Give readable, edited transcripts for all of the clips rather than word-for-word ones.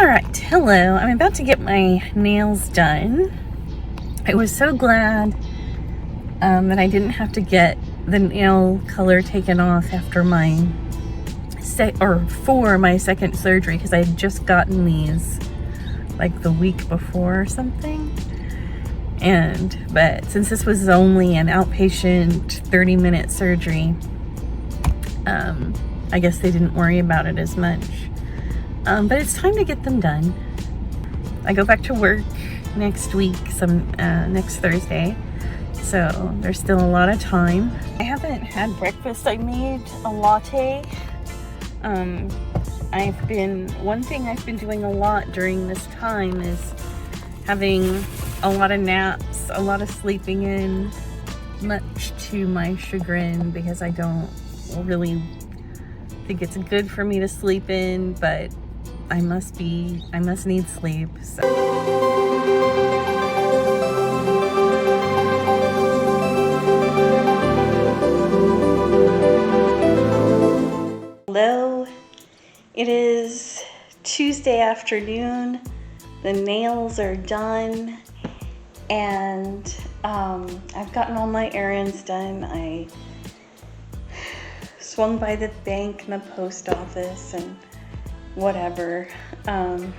Alright, hello. I'm about to get my nails done. I was so glad that I didn't have to get the nail color taken off after my for my second surgery, because I had just gotten these like the week before or something. But since this was only an outpatient 30-minute surgery, I guess they didn't worry about it as much. But it's time to get them done. I go back to work next week, next Thursday, so there's still a lot of time. I haven't had breakfast. I made a latte. One thing I've been doing a lot during this time is having a lot of naps, a lot of sleeping in, much to my chagrin, because I don't really think it's good for me to sleep in, but I must need sleep. So hello, it is Tuesday afternoon. The nails are done, and I've gotten all my errands done. I swung by the bank and the post office and whatever. There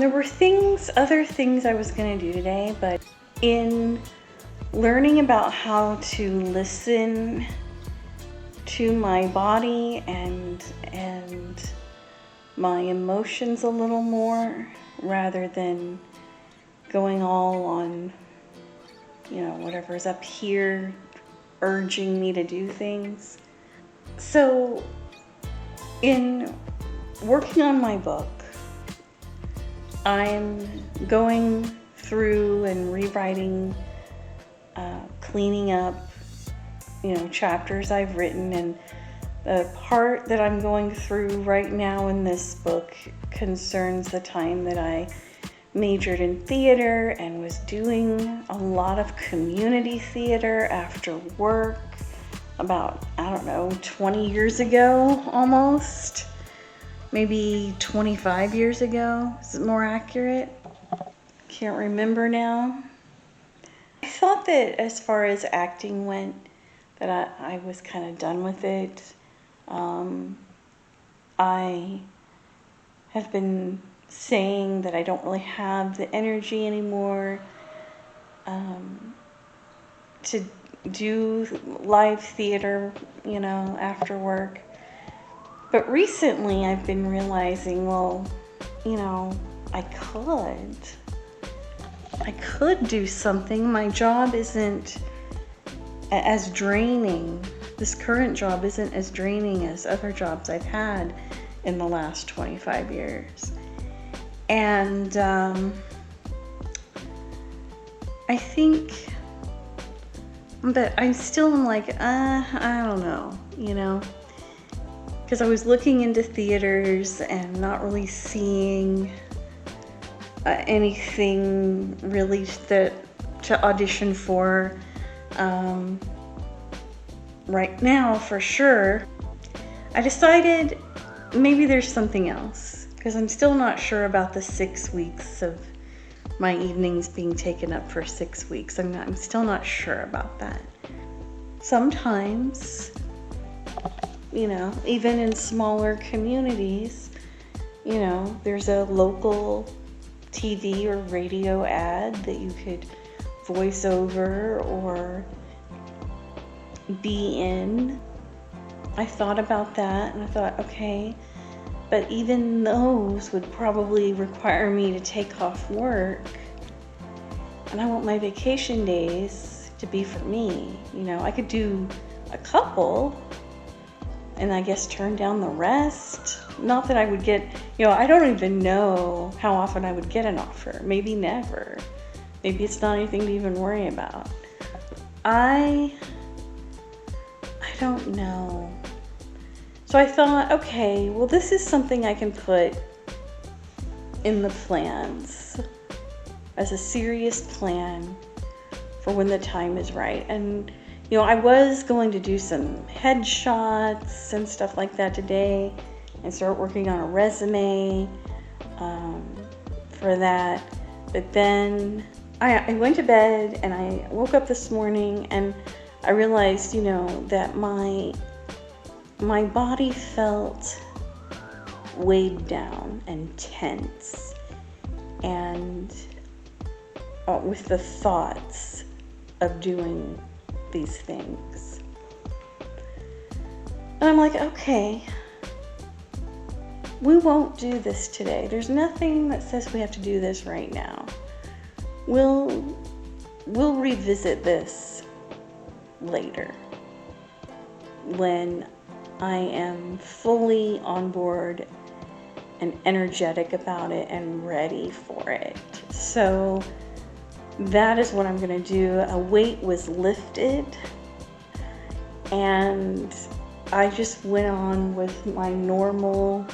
were other things I was gonna do today, but in learning about how to listen to my body and my emotions a little more, rather than going all on, whatever's up here urging me to do things. So in working on my book, I'm going through and rewriting, cleaning up, chapters I've written, and the part that I'm going through right now in this book concerns the time that I majored in theater and was doing a lot of community theater after work about, 20 years ago, almost. Maybe 25 years ago. Is it more accurate? Can't remember now. I thought that as far as acting went, that I was kind of done with it. I have been saying that I don't really have the energy anymore to do live theater, after work. But recently I've been realizing, I could do something. My job isn't as draining. This current job isn't as draining as other jobs I've had in the last 25 years. And I think, but I'm still like, I don't know, because I was looking into theaters and not really seeing anything really to audition for right now, for sure. I decided maybe there's something else, because I'm still not sure about the 6 weeks of my evenings being taken up for 6 weeks. I'm still not sure about that. Sometimes, even in smaller communities, there's a local TV or radio ad that you could voice over or be in. I thought about that, and I thought, okay, but even those would probably require me to take off work, and I want my vacation days to be for me. I could do a couple and I guess turn down the rest. Not that I would get, I don't even know how often I would get an offer. Maybe never. Maybe it's not anything to even worry about. I don't know. So I thought, okay, well, this is something I can put in the plans as a serious plan for when the time is right. And I was going to do some headshots and stuff like that today and start working on a resume for that. But then I went to bed and I woke up this morning and I realized, that my body felt weighed down and tense, and with the thoughts of doing these things. And I'm like, okay, we won't do this today. There's nothing that says we have to do this right now. We'll revisit this later when I am fully on board and energetic about it and ready for it. So that is what I'm gonna do. A weight was lifted and I just went on with my normal,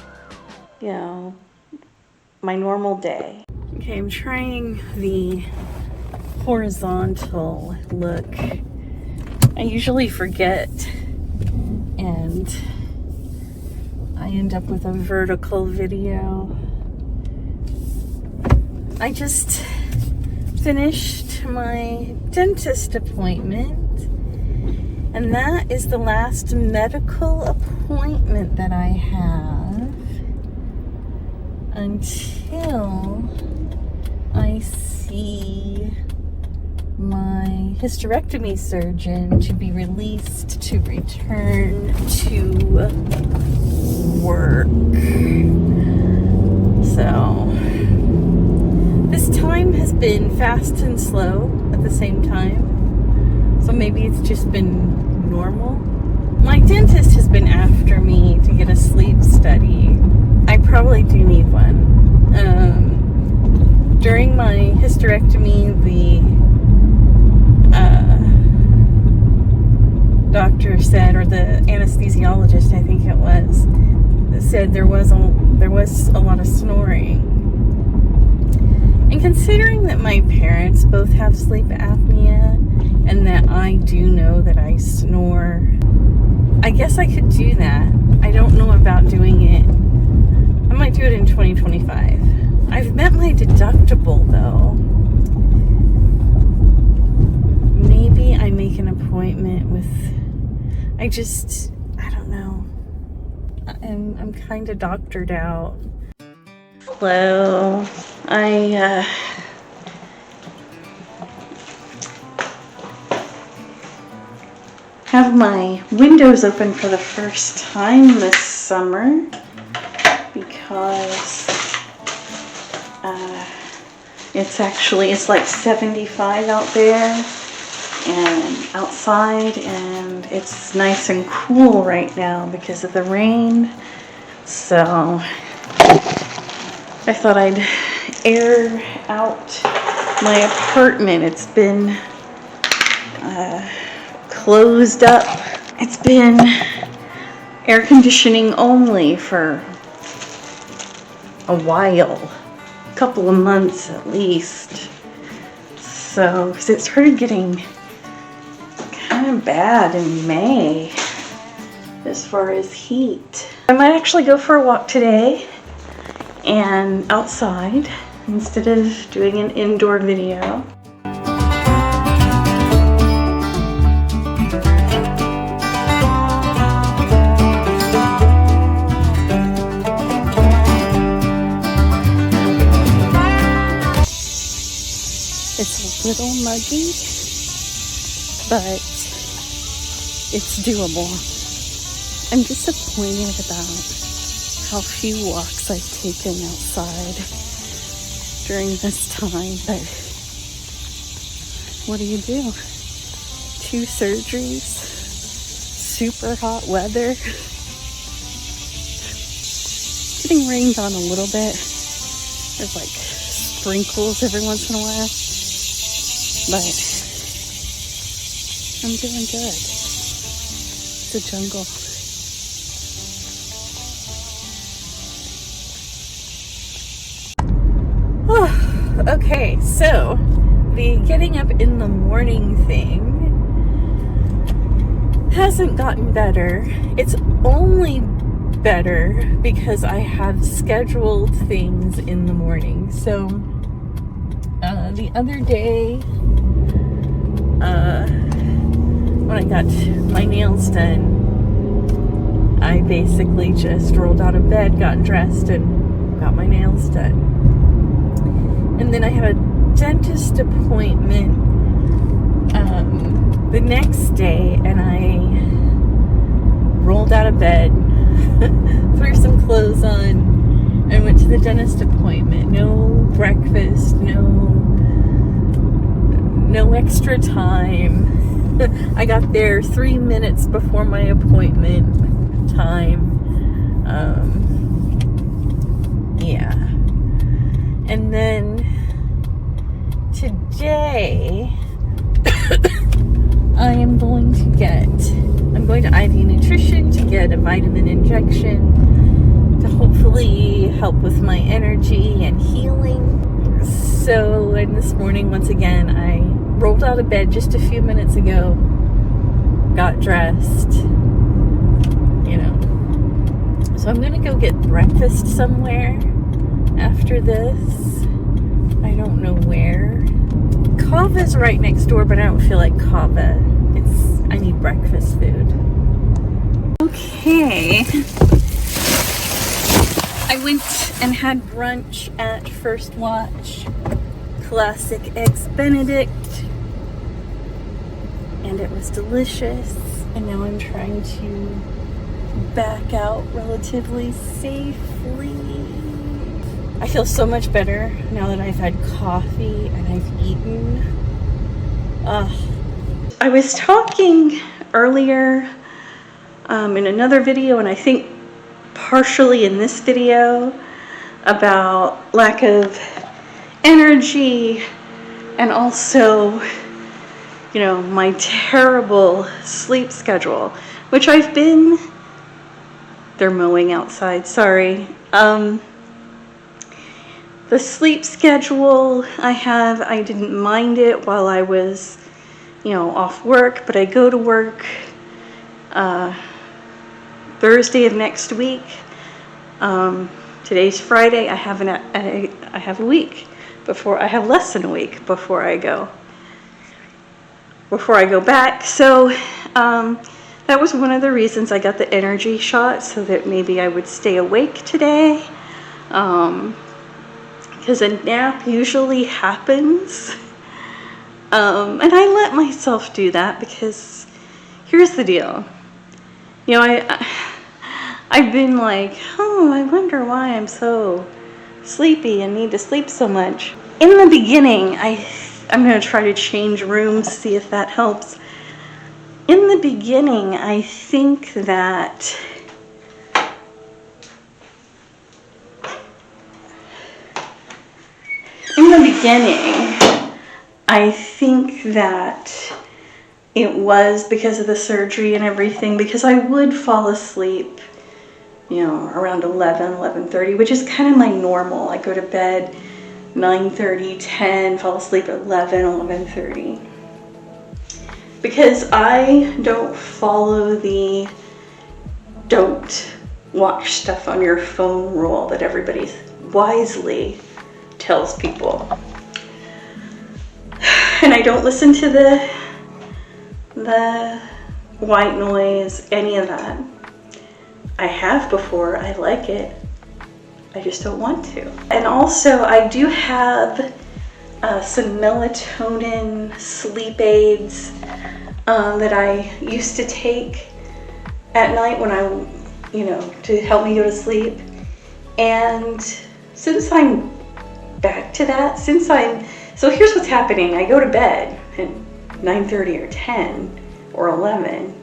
my normal day. Okay, I'm trying the horizontal look. I usually forget and I end up with a vertical video. I just finished my dentist appointment, and that is the last medical appointment that I have until I see my hysterectomy surgeon to be released to return to work. So this time has been fast and slow at the same time. So maybe it's just been normal. My dentist has been after me to get a sleep study. I probably do need one. During my hysterectomy, the doctor said, or the anesthesiologist, I think it was, said there was a lot of snoring. And considering that my parents both have sleep apnea and that I do know that I snore, I guess I could do that. I don't know about doing it. I might do it in 2025. I've met my deductible though. Maybe I make an appointment with, I don't know. I'm kind of doctored out. Hello. I have my windows open for the first time this summer because it's like 75 out there and outside, and it's nice and cool right now because of the rain. So I thought I'd air out my apartment. It's been closed up. It's been air conditioning only for a while, a couple of months at least. So, because it started getting kind of bad in May as far as heat. I might actually go for a walk today and outside instead of doing an indoor video. It's a little muggy, but it's doable. I'm disappointed about how few walks I've taken outside during this time, but what do you do? 2 surgeries, super hot weather, getting rained on a little bit. There's like sprinkles every once in a while, but I'm doing good. It's a jungle. Okay, so the getting up in the morning thing, hasn't gotten better. It's only better because I have scheduled things in the morning. So the other day, when I got my nails done, I basically just rolled out of bed, got dressed, and got my nails done. And then I had a dentist appointment the next day, and I rolled out of bed, threw some clothes on, and went to the dentist appointment. No breakfast, no extra time. I got there 3 minutes before my appointment time. Yeah. And then today I'm going to IV Nutrition to get a vitamin injection to hopefully help with my energy and healing. So, and this morning, once again, I rolled out of bed just a few minutes ago, got dressed, So I'm going to go get breakfast somewhere after this. I don't know where. Kava's right next door, but I don't feel like Kava. I need breakfast food. Okay. I went and had brunch at First Watch. Classic Eggs Benedict. And it was delicious. And now I'm trying to back out relatively safely. I feel so much better now that I've had coffee and I've eaten. I was talking earlier in another video, and I think partially in this video, about lack of energy and also, my terrible sleep schedule, which they're mowing outside, sorry. The sleep schedule I didn't mind it while I was, off work, but I go to work Thursday of next week. Today's Friday. I have a week before, I have less than a week before I go back. So that was one of the reasons I got the energy shot, so that maybe I would stay awake today. Because a nap usually happens. And I let myself do that because here's the deal. I've been like, I wonder why I'm so sleepy and need to sleep so much. In the beginning, I'm going to try to change rooms, see if that helps. In the beginning, I think that it was because of the surgery and everything, because I would fall asleep, around 11:30, which is kind of my normal. I go to bed 9:30, 10, fall asleep at 11:30. Because I don't follow the don't watch stuff on your phone rule that everybody wisely tells people. And I don't listen to the white noise, any of that. I have before, I like it. I just don't want to. And also, I do have some melatonin sleep aids that I used to take at night when to help me go to sleep. And since I'm back to that, so here's what's happening. I go to bed at 9:30 or 10 or 11,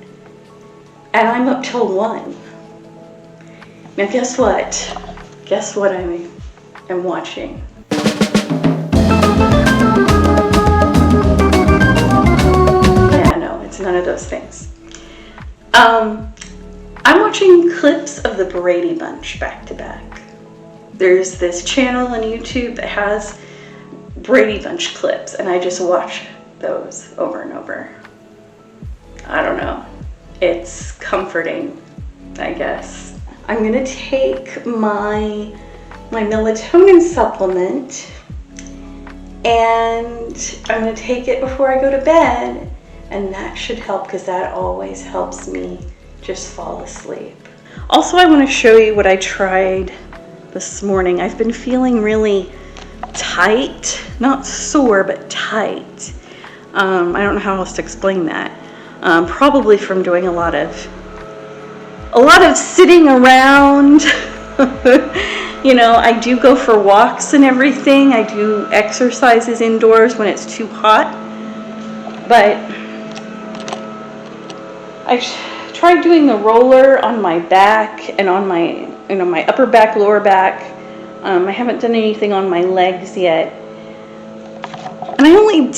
and I'm up till 1. Now guess what? Guess what I'm watching? Yeah, no, it's none of those things. I'm watching clips of the Brady Bunch back to back. There's this channel on YouTube that has Brady Bunch clips, and I just watch those over and over. I don't know. it's comforting, I guess. I'm gonna take my melatonin supplement, and I'm gonna take it before I go to bed, and that should help because that always helps me just fall asleep. Also, I want to show you what I tried this morning. I've been feeling really tight, not sore, but tight. I don't know how else to explain that. Probably from doing a lot of sitting around. You know, I do go for walks and everything. I do exercises indoors when it's too hot. But I tried doing the roller on my back and on my, my upper back, lower back. I haven't done anything on my legs yet. And I only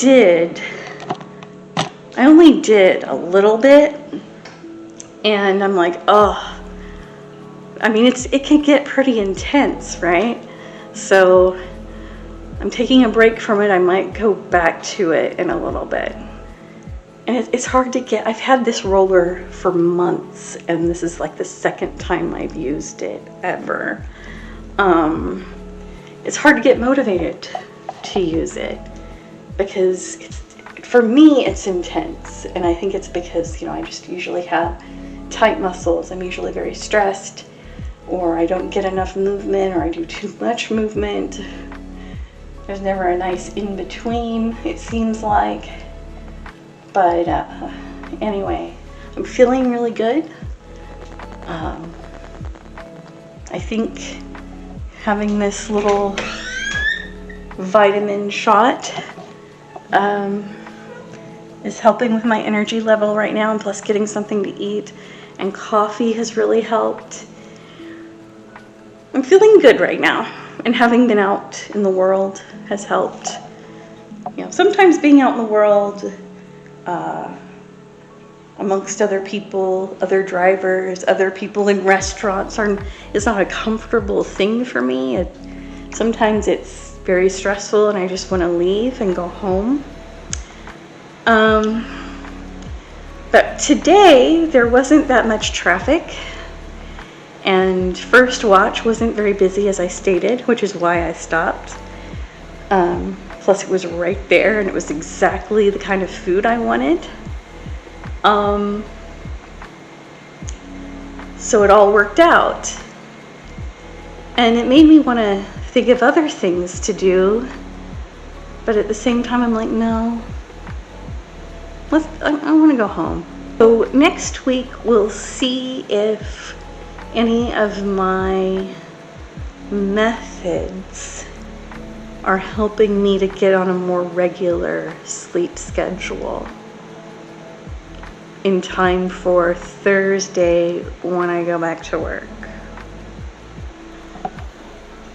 did a little bit. And I'm like, oh, I mean, it can get pretty intense, right? So I'm taking a break from it. I might go back to it in a little bit. And it's hard to get. I've had this roller for months, and this is like the second time I've used it ever. It's hard to get motivated to use it because for me it's intense, and I think it's because I just usually have tight muscles. I'm usually very stressed, or I don't get enough movement, or I do too much movement. There's never a nice in between, it seems like. But anyway, I'm feeling really good. I think having this little vitamin shot is helping with my energy level right now, and plus getting something to eat, and coffee has really helped. I'm feeling good right now, and having been out in the world has helped. Sometimes being out in the world amongst other people, other drivers, other people in restaurants is not a comfortable thing for me. Sometimes it's very stressful and I just want to leave and go home. But today there wasn't that much traffic, and First Watch wasn't very busy, as I stated, which is why I stopped. Plus it was right there, and it was exactly the kind of food I wanted. So it all worked out. And it made me want to think of other things to do. But at the same time, I'm like, no. I want to go home. So next week, we'll see if any of my methods are helping me to get on a more regular sleep schedule in time for Thursday when I go back to work.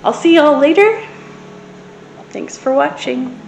I'll see y'all later. Thanks for watching.